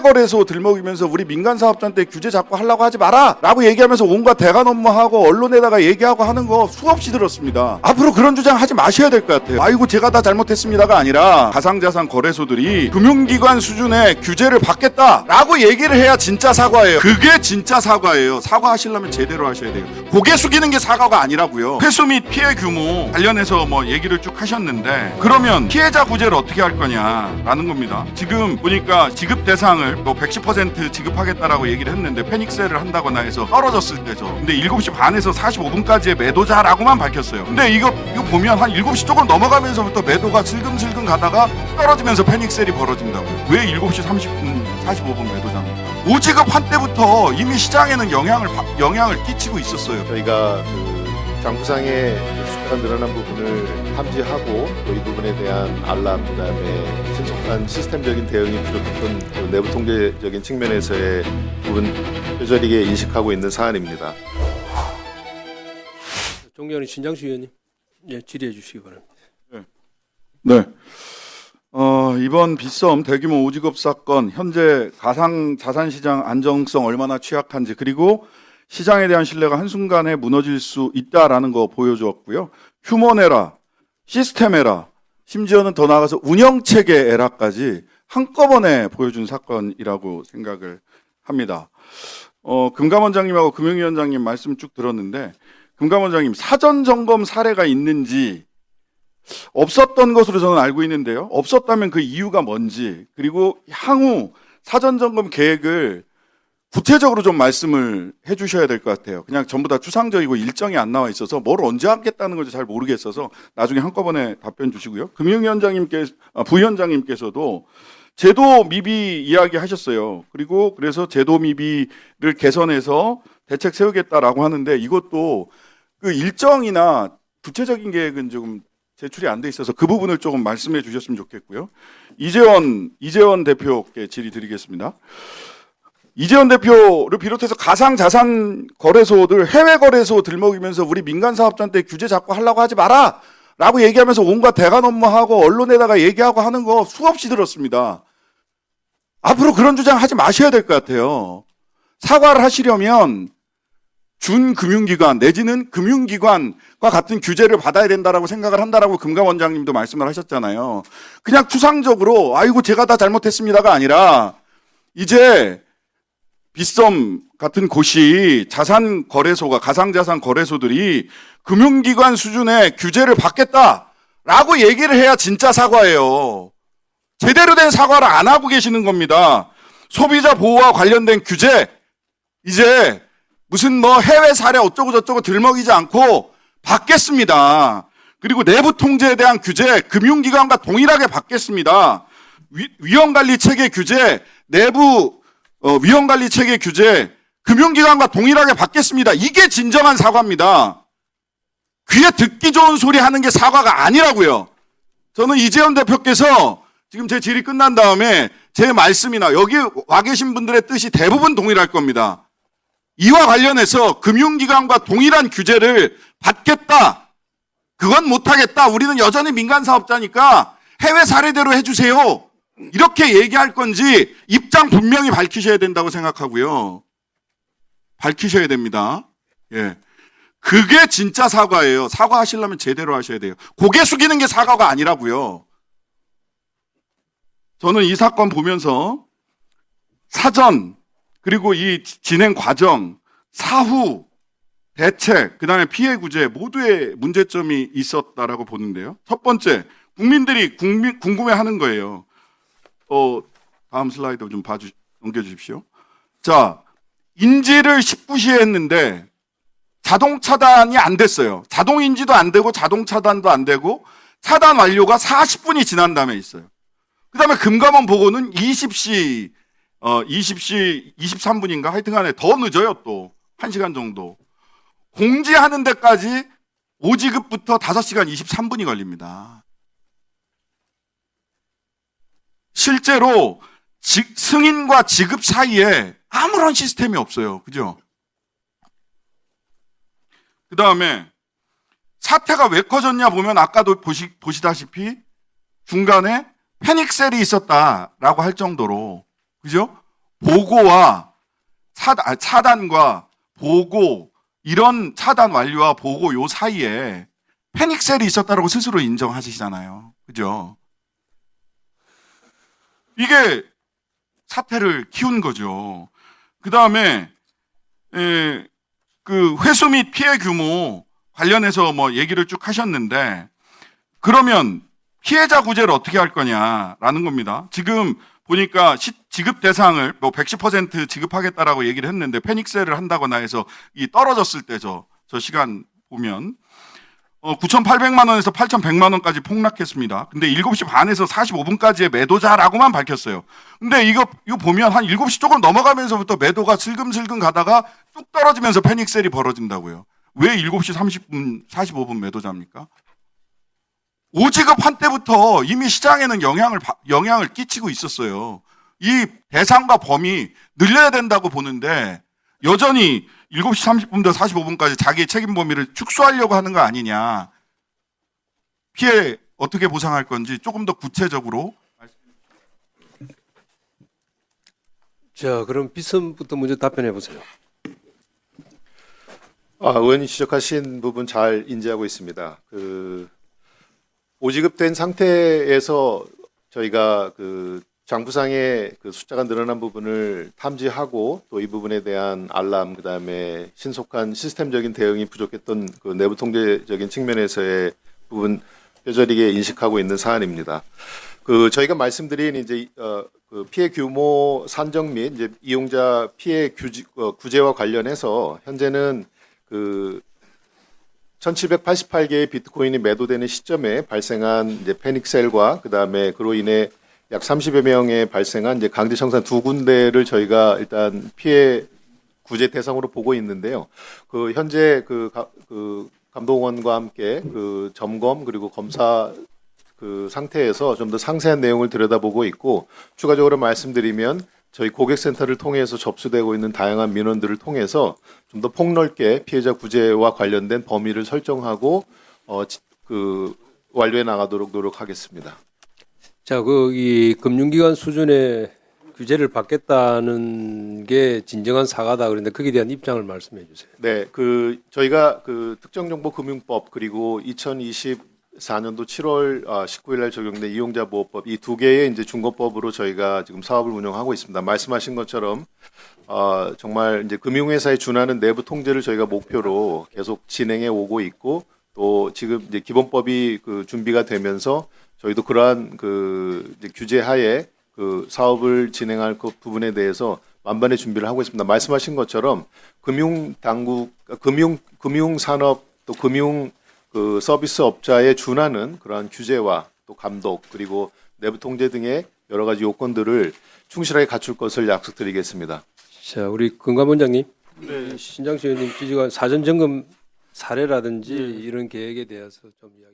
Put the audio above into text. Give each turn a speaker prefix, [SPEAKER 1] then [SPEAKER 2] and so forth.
[SPEAKER 1] 거래소 들먹이면서 우리 민간 사업자한테 규제 자꾸 하려고 하지 마라 라고 얘기하면서 온갖 대관 업무하고 언론에다가 얘기하고 하는 거 수없이 들었습니다. 앞으로 그런 주장 하지 마셔야 될 것 같아요. 아이고 제가 다 잘못했습니다가 아니라 가상자산 거래소들이 금융기관 수준의 규제를 받겠다라고 얘기를 해야 진짜 사과예요. 그게 진짜 사과예요. 사과하시려면 제대로 하셔야 돼요. 고개 숙이는 게 사과가 아니라고요. 회수 및 피해 규모 관련해서 뭐 얘기를 쭉 하셨는데, 그러면 피해자 구제를 어떻게 할 거냐라는 겁니다. 지금 보니까 지급 대상을 뭐 110% 지급하겠다라고 얘기를 했는데 페닉셀을 한다거나 해서 떨어졌을 때죠. 근데 7시 반에서 45분까지의 매도자라고만 밝혔어요. 근데 이거 보면 한 7시 쪽으로 넘어가면서부터 매도가 슬금슬금 가다가 떨어지면서 페닉셀이 벌어진다고요. 왜 7시 30분 45분 매도자입니까? 오지급 한때부터 이미 시장에는 영향을 끼치고 있었어요.
[SPEAKER 2] 저희가 장부상의 숫자가 늘어난 부분을 탐지하고 또 이 부분에 대한 알람, 그다음에 신속한 시스템적인 대응이 부족했던 그 내부 통제적인 측면에서의 부분 뼈저리게 인식하고 있는 사안입니다.
[SPEAKER 3] 존경하는 신장수 의원님, 질의해 주시기 바랍니다.
[SPEAKER 1] 네. 이번 빗썸 대규모 오지급 사건, 현재 가상 자산 시장 안정성 얼마나 취약한지, 그리고 시장에 대한 신뢰가 한순간에 무너질 수 있다라는 거 보여주었고요. 휴먼 에러, 시스템 에러, 심지어는 더 나아가서 운영체계 에러까지 한꺼번에 보여준 사건이라고 생각을 합니다. 금감원장님하고 금융위원장님 말씀 쭉 들었는데, 금감원장님 사전 점검 사례가 있는지 없었던 것으로 저는 알고 있는데요. 없었다면 그 이유가 뭔지, 그리고 향후 사전 점검 계획을 구체적으로 좀 말씀을 해주셔야 될 것 같아요. 그냥 전부 다 추상적이고 일정이 안 나와 있어서 뭘 언제 하겠다는 건지 잘 모르겠어서 나중에 한꺼번에 답변 주시고요. 부위원장님께서도 제도 미비 이야기 하셨어요. 그리고 그래서 제도 미비를 개선해서 대책 세우겠다라고 하는데, 이것도 그 일정이나 구체적인 계획은 조금 제출이 안 돼 있어서 그 부분을 조금 말씀해 주셨으면 좋겠고요. 이재원 대표께 질의 드리겠습니다. 이재원 대표를 비롯해서 가상자산 거래소들, 해외 거래소 들먹이면서 우리 민간 사업자한테 규제 자꾸 하려고 하지 마라 라고 얘기하면서 온갖 대관 업무하고 언론에다가 얘기하고 하는 거 수없이 들었습니다. 앞으로 그런 주장 하지 마셔야 될 것 같아요. 사과를 하시려면 준금융기관 내지는 금융기관과 같은 규제를 받아야 된다라고 생각을 한다라고 금감원장님도 말씀을 하셨잖아요. 그냥 추상적으로 아이고 제가 다 잘못했습니다가 아니라, 이제 빗썸 같은 곳이 자산 거래소가, 가상자산 거래소들이 금융기관 수준의 규제를 받겠다라고 얘기를 해야 진짜 사과예요. 제대로 된 사과를 안 하고 계시는 겁니다. 소비자 보호와 관련된 규제, 이제 무슨 뭐 해외 사례 어쩌고 저쩌고 들먹이지 않고 받겠습니다. 그리고 내부 통제에 대한 규제, 금융기관과 동일하게 받겠습니다. 위험관리 체계 규제, 내부 위험관리 체계 규제, 금융기관과 동일하게 받겠습니다. 이게 진정한 사과입니다. 귀에 듣기 좋은 소리 하는 게 사과가 아니라고요. 저는 이재원 대표께서 지금 제 질의 끝난 다음에 제 말씀이나 여기 와 계신 분들의 뜻이 대부분 동일할 겁니다. 이와 관련해서 금융기관과 동일한 규제를 받겠다, 그건 못하겠다, 우리는 여전히 민간 사업자니까 해외 사례대로 해주세요, 이렇게 얘기할 건지 입장 분명히 밝히셔야 된다고 생각하고요. 밝히셔야 됩니다. 예, 그게 진짜 사과예요. 사과하시려면 제대로 하셔야 돼요. 고개 숙이는 게 사과가 아니라고요. 저는 이 사건 보면서 사전, 그리고 이 진행 과정, 사후 대책, 그다음에 피해 구제 모두의 문제점이 있었다라고 보는데요. 첫 번째, 국민들이 궁금해하는 거예요. 다음 슬라이드 좀 넘겨주십시오. 자, 인지를 19시에 했는데 자동 차단이 안 됐어요. 자동 인지도 안 되고 자동 차단도 안 되고 차단 완료가 40분이 지난 다음에 있어요. 그다음에 금감원 보고는 20시 23분인가 하여튼간에 더 늦어요. 또 1시간 정도. 공지하는 데까지 오지급부터 5시간 23분이 걸립니다. 실제로 승인과 지급 사이에 아무런 시스템이 없어요. 그죠? 그 다음에 사태가 왜 커졌냐 보면 아까도 보시다시피 중간에 패닉셀이 있었다라고 할 정도로, 그죠? 보고와 차단과 보고 이런 차단 완료와 보고 요 사이에 패닉셀이 있었다라고 스스로 인정하시잖아요. 그죠? 이게 사태를 키운 거죠. 그 다음에 그 회수 및 피해 규모 관련해서 뭐 얘기를 쭉 하셨는데 그러면 피해자 구제를 어떻게 할 거냐라는 겁니다. 지금 보니까 지급 대상을 뭐 110% 지급하겠다라고 얘기를 했는데 패닉셀을 한다거나 해서 이 떨어졌을 때죠. 저 시간 보면 9,800만 원에서 8,100만 원까지 폭락했습니다. 근데 7시 반에서 45분까지의 매도자라고만 밝혔어요. 근데 이거 보면 한 7시 조금 넘어가면서부터 매도가 슬금슬금 가다가 뚝 떨어지면서 패닉셀이 벌어진다고요. 왜 7시 30분, 45분 매도자입니까? 오지급 한때부터 이미 시장에는 영향을 끼치고 있었어요. 이 대상과 범위 늘려야 된다고 보는데 여전히 7시 30분부터 45분까지 자기의 책임 범위를 축소하려고 하는 거 아니냐. 피해 어떻게 보상할 건지 조금 더 구체적으로.
[SPEAKER 3] 자, 그럼 비선부터 먼저 답변해 보세요.
[SPEAKER 2] 의원님 지적하신 부분 잘 인지하고 있습니다. 오지급된 상태에서 저희가 장부상의 숫자가 늘어난 부분을 탐지하고 또 이 부분에 대한 알람, 그다음에 신속한 시스템적인 대응이 부족했던 내부 통제적인 측면에서의 부분 뼈저리게 인식하고 있는 사안입니다. 저희가 말씀드린 이제 피해 규모 산정 및 이제 이용자 피해 구제와 관련해서 현재는 1,788개의 비트코인이 매도되는 시점에 발생한 이제 패닉셀과 그다음에 그로 인해 약 30여 명의 발생한 이제 강제 청산 두 군데를 저희가 일단 피해 구제 대상으로 보고 있는데요. 현재 감독원과 함께 점검 그리고 검사 상태에서 좀 더 상세한 내용을 들여다보고 있고 추가적으로 말씀드리면 저희 고객센터를 통해서 접수되고 있는 다양한 민원들을 통해서 좀 더 폭넓게 피해자 구제와 관련된 범위를 설정하고 완료해 나가도록 노력하겠습니다.
[SPEAKER 3] 자, 이 금융기관 수준의 규제를 받겠다는 게 진정한 사과다. 그런데 거기에 대한 입장을 말씀해 주세요.
[SPEAKER 2] 네, 저희가 특정정보금융법 그리고 2024년도 7월 19일 날 적용된 이용자보호법 이 두 개의 이제 중거법으로 저희가 지금 사업을 운영하고 있습니다. 말씀하신 것처럼 정말 이제 금융회사에 준하는 내부 통제를 저희가 목표로 계속 진행해 오고 있고 또 지금 이제 기본법이 준비가 되면서 저희도 그러한 이제 규제하에 사업을 진행할 그 부분에 대해서 만반의 준비를 하고 있습니다. 말씀하신 것처럼 금융산업 또 금융 서비스 업자에 준하는 그러한 규제와 또 감독 그리고 내부 통제 등의 여러 가지 요건들을 충실하게 갖출 것을 약속드리겠습니다.
[SPEAKER 3] 자, 우리 금감원장님, 신장수 의원님 지지가 사전 점검 사례라든지 이런 계획에 대해서 좀 이야기.